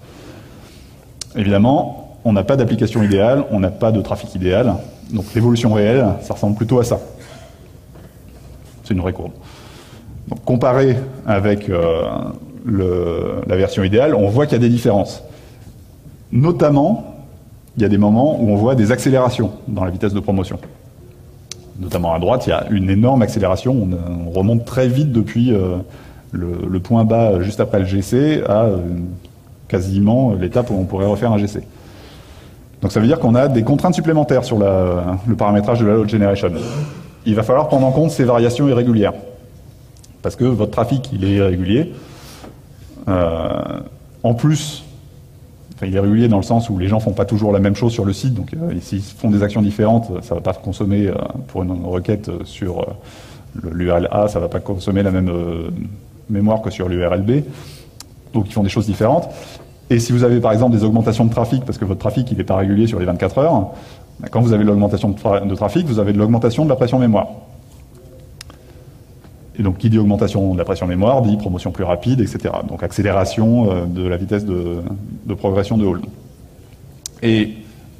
Évidemment, on n'a pas d'application idéale, on n'a pas de trafic idéal, donc l'évolution réelle, ça ressemble plutôt à ça. C'est une vraie courbe. Donc comparé avec la version idéale, on voit qu'il y a des différences. Notamment, il y a des moments où on voit des accélérations dans la vitesse de promotion. Notamment à droite, il y a une énorme accélération. On remonte très vite depuis le point bas juste après le GC à quasiment l'étape où on pourrait refaire un GC. Donc ça veut dire qu'on a des contraintes supplémentaires sur le paramétrage de la load generation. Il va falloir prendre en compte ces variations irrégulières. Parce que votre trafic, il est irrégulier. En plus, il est régulier dans le sens où les gens ne font pas toujours la même chose sur le site, donc s'ils font des actions différentes, ça ne va pas consommer, pour une requête sur l'URL A, ça ne va pas consommer la même mémoire que sur l'URL B, donc ils font des choses différentes. Et si vous avez par exemple des augmentations de trafic, parce que votre trafic il n'est pas régulier sur les 24 heures, quand vous avez l'augmentation de trafic, vous avez de l'augmentation de la pression mémoire. Et donc, qui dit augmentation de la pression mémoire, dit promotion plus rapide, etc. Donc, accélération de la vitesse de progression de hold. Et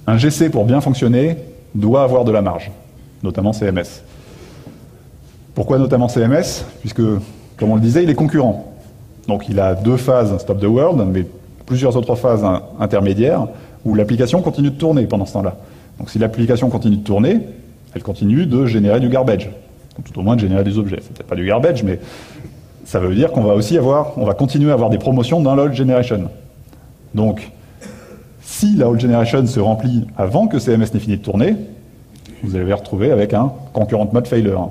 un GC, pour bien fonctionner, doit avoir de la marge, notamment CMS. Pourquoi notamment CMS? Puisque, comme on le disait, il est concurrent. Donc, il a 2 phases stop the world, mais plusieurs autres phases intermédiaires, où l'application continue de tourner pendant ce temps-là. Donc, si l'application continue de tourner, elle continue de générer du garbage. Tout au moins de générer des objets. C'est peut-être pas du garbage, mais ça veut dire qu'on va aussi on va continuer à avoir des promotions dans l'old generation. Donc, si la old generation se remplit avant que CMS n'ait fini de tourner, vous allez vous retrouver avec un concurrent mode failure,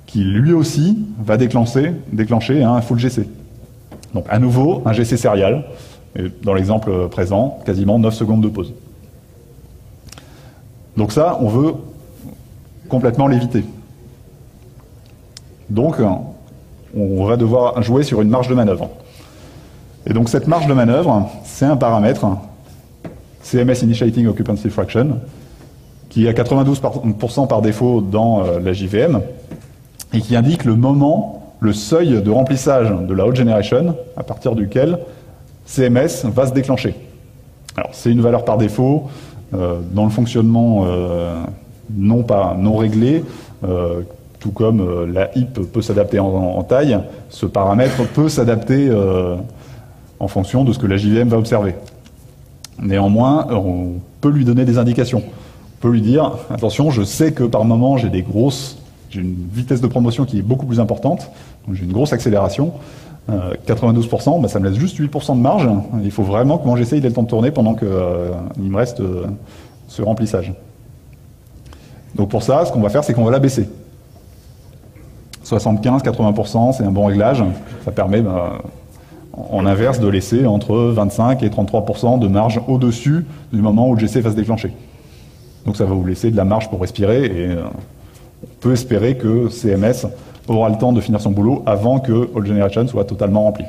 qui lui aussi va déclencher un full GC. Donc à nouveau, un GC serial, et dans l'exemple présent, quasiment 9 secondes de pause. Donc ça, on veut complètement l'éviter. Donc, on va devoir jouer sur une marge de manœuvre. Et donc cette marge de manœuvre, c'est un paramètre, CMS Initiating Occupancy Fraction, qui est à 92% par défaut dans la JVM, et qui indique le moment, le seuil de remplissage de la old generation, à partir duquel CMS va se déclencher. Alors c'est une valeur par défaut, dans le fonctionnement non réglé, tout comme la HIP peut s'adapter en taille, ce paramètre peut s'adapter en fonction de ce que la JVM va observer. Néanmoins, on peut lui donner des indications. On peut lui dire, attention, je sais que par moment j'ai une vitesse de promotion qui est beaucoup plus importante, donc j'ai une grosse accélération. 92%, bah, ça me laisse juste 8% de marge. Il faut vraiment que mon GC ait le temps de tourner pendant qu'il me reste ce remplissage. Donc pour ça, ce qu'on va faire, c'est qu'on va la baisser. 75-80%, c'est un bon réglage. Ça permet, en inverse, de laisser entre 25 et 33% de marge au-dessus du moment où le GC va se déclencher. Donc ça va vous laisser de la marge pour respirer et on peut espérer que CMS aura le temps de finir son boulot avant que All Generation soit totalement rempli.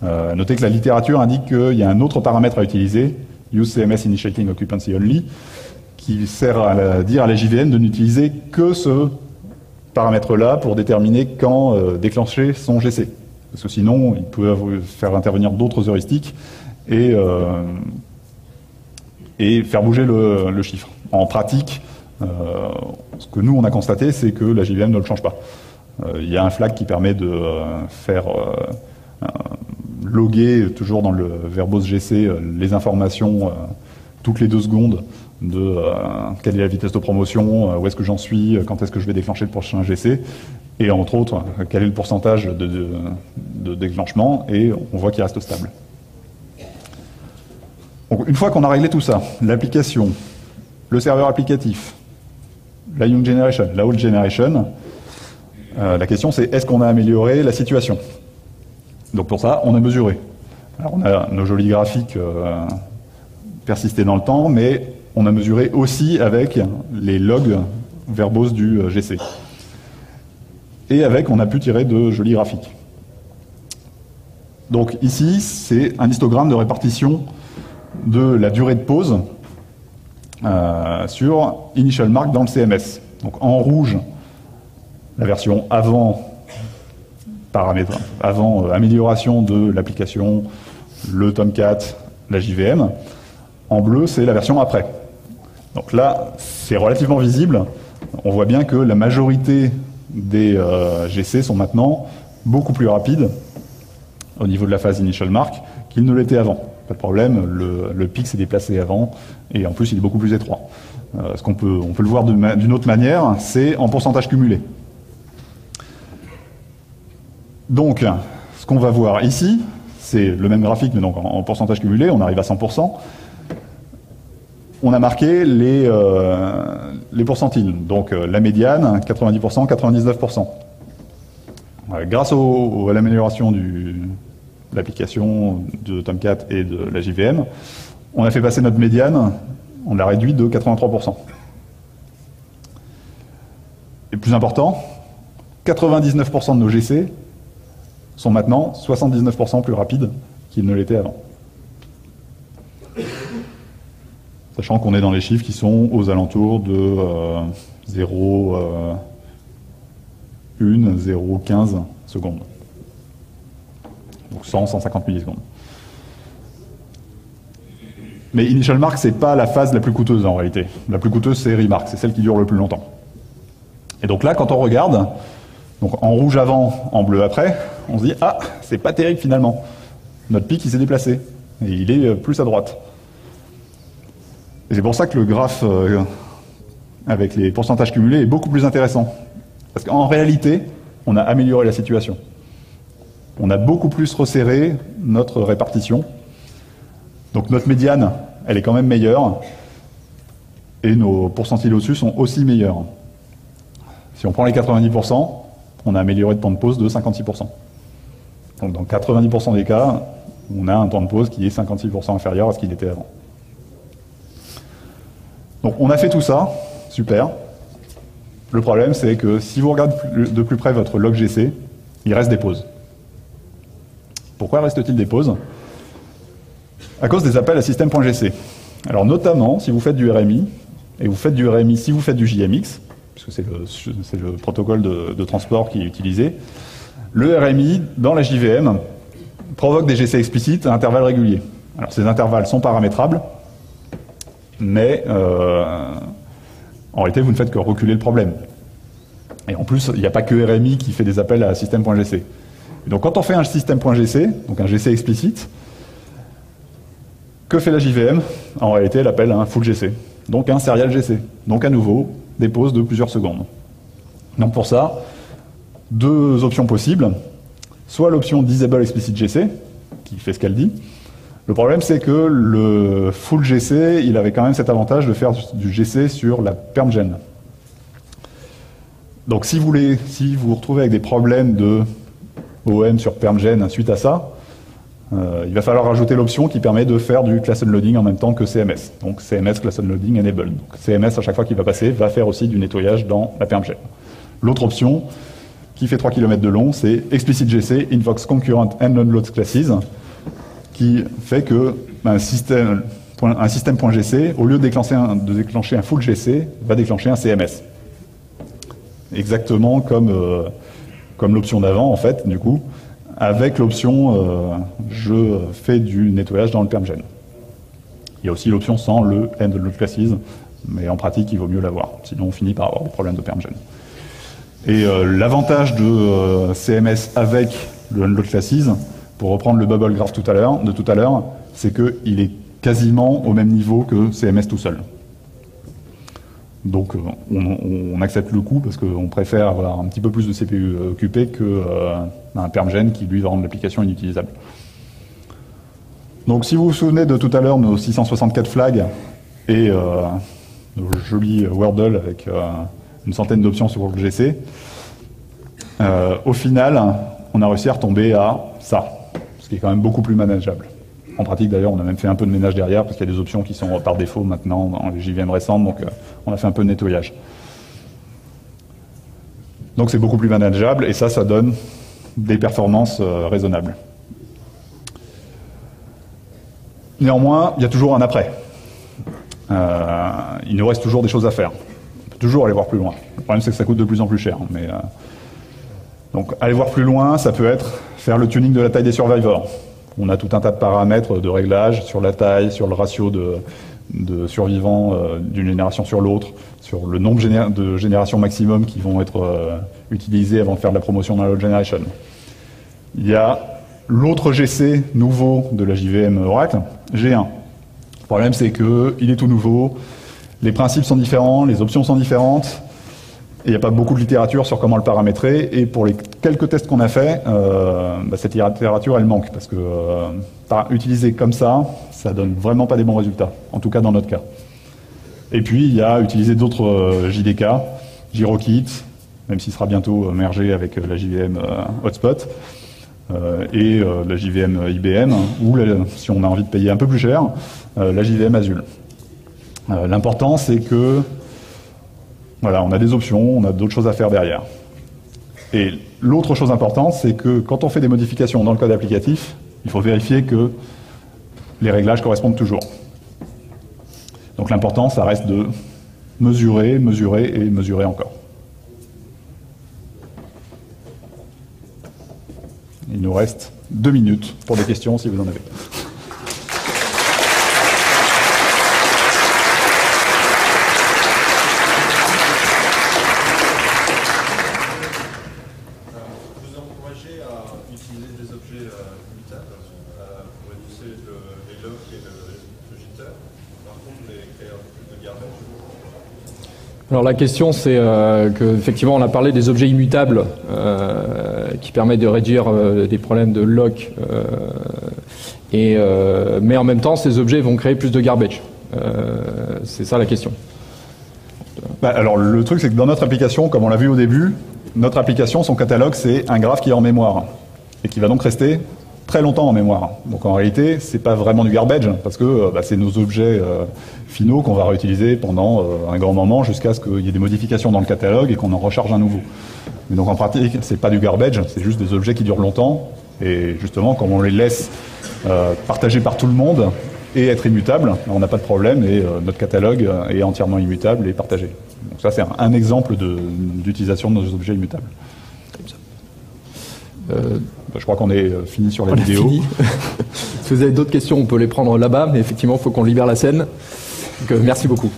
Notez que la littérature indique qu'il y a un autre paramètre à utiliser, Use CMS Initiating Occupancy Only, qui sert à dire à la JVM de n'utiliser que ce paramètre-là pour déterminer quand déclencher son GC. Parce que sinon, il peut faire intervenir d'autres heuristiques et faire bouger le chiffre. En pratique, ce que nous on a constaté, c'est que la JVM ne le change pas. Il y a un flag qui permet de faire loguer toujours dans le verbose GC les informations toutes les 2 secondes de quelle est la vitesse de promotion, où est-ce que j'en suis, quand est-ce que je vais déclencher le prochain GC, et entre autres, quel est le pourcentage de déclenchement, et on voit qu'il reste stable. Donc, une fois qu'on a réglé tout ça, l'application, le serveur applicatif, la Young Generation, la Old Generation, la question c'est est-ce qu'on a amélioré la situation? Donc pour ça, on a mesuré. Alors on a nos jolis graphiques persistés dans le temps, mais on a mesuré aussi avec les logs verbose du GC. Et avec, on a pu tirer de jolis graphiques. Donc ici, c'est un histogramme de répartition de la durée de pause sur Initial Mark dans le CMS. Donc en rouge, la version avant amélioration de l'application, le Tomcat, la JVM. En bleu, c'est la version après. Donc là, c'est relativement visible. On voit bien que la majorité des GC sont maintenant beaucoup plus rapides au niveau de la phase Initial Mark qu'ils ne l'étaient avant. Pas de problème, le pic s'est déplacé avant, et en plus il est beaucoup plus étroit. On peut le voir d'une autre manière, c'est en pourcentage cumulé. Donc, ce qu'on va voir ici, c'est le même graphique, mais donc en pourcentage cumulé, on arrive à 100%. On a marqué les pourcentiles, donc la médiane, 90%, 99%. Grâce à l'amélioration de l'application de Tomcat et de la JVM, on a fait passer notre médiane, on l'a réduit de 83%. Et plus important, 99% de nos GC sont maintenant 79% plus rapides qu'ils ne l'étaient avant. Sachant qu'on est dans les chiffres qui sont aux alentours de 0,1, 0,15 secondes. Donc 100, 150 millisecondes. Mais Initial Mark, c'est pas la phase la plus coûteuse en réalité. La plus coûteuse, c'est Remark, c'est celle qui dure le plus longtemps. Et donc là, quand on regarde, donc en rouge avant, en bleu après, on se dit, ah, c'est pas terrible finalement. Notre pic, il s'est déplacé. Et il est plus à droite. Et c'est pour ça que le graphe avec les pourcentages cumulés est beaucoup plus intéressant. Parce qu'en réalité, on a amélioré la situation. On a beaucoup plus resserré notre répartition. Donc notre médiane, elle est quand même meilleure. Et nos pourcentiles au-dessus sont aussi meilleurs. Si on prend les 90%, on a amélioré le temps de pause de 56%. Donc dans 90% des cas, on a un temps de pause qui est 56% inférieur à ce qu'il était avant. Donc on a fait tout ça, super. Le problème, c'est que si vous regardez de plus près votre log GC, il reste des pauses. Pourquoi reste-t-il des pauses? À cause des appels à système.gc. Alors notamment, si vous faites du RMI, et vous faites du RMI si vous faites du JMX, puisque c'est le protocole de transport qui est utilisé, le RMI, dans la JVM, provoque des GC explicites à intervalles réguliers. Alors ces intervalles sont paramétrables, mais en réalité, vous ne faites que reculer le problème. Et en plus, il n'y a pas que RMI qui fait des appels à système.gc. Donc quand on fait un système.gc, donc un GC explicite, que fait la JVM? En réalité, elle appelle un full GC, donc un serial GC. Donc à nouveau, des pauses de plusieurs secondes. Donc pour ça, deux options possibles. Soit l'option Disable Explicit GC, qui fait ce qu'elle dit. Le problème, c'est que le full GC, il avait quand même cet avantage de faire du GC sur la permgen. Donc si vous vous retrouvez avec des problèmes de OM sur permgen suite à ça, il va falloir rajouter l'option qui permet de faire du class unloading en même temps que CMS. Donc CMS class unloading enable. Donc CMS, à chaque fois qu'il va passer, va faire aussi du nettoyage dans la permgen. L'autre option, qui fait 3 km de long, c'est explicit GC invokes concurrent and unload classes, qui fait que un système.gc, au lieu de déclencher un full GC, va déclencher un CMS. Exactement comme l'option d'avant, en fait, du coup, avec l'option je fais du nettoyage dans le permgen. Il y a aussi l'option sans le end load classes, mais en pratique, il vaut mieux l'avoir. Sinon, on finit par avoir des problèmes de permgen. Et l'avantage de CMS avec le unload classes, pour reprendre le bubble graph de tout à l'heure, c'est qu'il est quasiment au même niveau que CMS tout seul. Donc on accepte le coup parce qu'on préfère avoir un petit peu plus de CPU occupé qu'un permgen qui lui va rendre l'application inutilisable. Donc si vous vous souvenez de tout à l'heure nos 664 flags et nos jolis Wordle avec une centaine d'options sur le GC, au final on a réussi à retomber à ça, ce qui est quand même beaucoup plus manageable. En pratique, d'ailleurs, on a même fait un peu de ménage derrière, parce qu'il y a des options qui sont par défaut maintenant dans les JVM récentes, donc on a fait un peu de nettoyage. Donc c'est beaucoup plus manageable, et ça donne des performances raisonnables. Néanmoins, il y a toujours un après. Il nous reste toujours des choses à faire. On peut toujours aller voir plus loin. Le problème, c'est que ça coûte de plus en plus cher. Mais, donc, aller voir plus loin, ça peut être faire le tuning de la taille des survivors. On a tout un tas de paramètres de réglage sur la taille, sur le ratio de survivants d'une génération sur l'autre, sur le nombre de générations maximum qui vont être utilisées avant de faire de la promotion dans la load generation. Il y a l'autre GC nouveau de la JVM Oracle, G1. Le problème, c'est qu'il est tout nouveau, les principes sont différents, les options sont différentes, et il n'y a pas beaucoup de littérature sur comment le paramétrer, et pour les quelques tests qu'on a fait, cette littérature, elle manque, parce que utiliser comme ça, ça donne vraiment pas des bons résultats, en tout cas dans notre cas. Et puis, il y a utiliser d'autres JDK, JRockit, même s'il sera bientôt mergé avec la JVM Hotspot, et la JVM IBM, ou si on a envie de payer un peu plus cher, la JVM Azul. L'important, c'est que voilà, on a des options, on a d'autres choses à faire derrière. Et l'autre chose importante, c'est que quand on fait des modifications dans le code applicatif, il faut vérifier que les réglages correspondent toujours. Donc l'important, ça reste de mesurer, mesurer et mesurer encore. Il nous reste 2 minutes pour des questions si vous en avez. Alors la question c'est qu'effectivement on a parlé des objets immutables qui permettent de réduire des problèmes de lock mais en même temps ces objets vont créer plus de garbage. C'est ça la question. Alors le truc c'est que dans notre application, comme on l'a vu au début, notre application, son catalogue c'est un graphe qui est en mémoire et qui va donc rester très longtemps en mémoire. Donc en réalité, c'est pas vraiment du garbage parce que c'est nos objets finaux qu'on va réutiliser pendant un grand moment jusqu'à ce qu'il y ait des modifications dans le catalogue et qu'on en recharge un nouveau. Mais donc en pratique, c'est pas du garbage, c'est juste des objets qui durent longtemps et justement, comme on les laisse partager par tout le monde et être immutables, on n'a pas de problème et notre catalogue est entièrement immutable et partagé. Donc ça, c'est un exemple d'utilisation de nos objets immutables. Je crois qu'on est fini sur la vidéo. Si vous avez d'autres questions, on peut les prendre là-bas, mais effectivement, il faut qu'on libère la scène. Donc, merci beaucoup.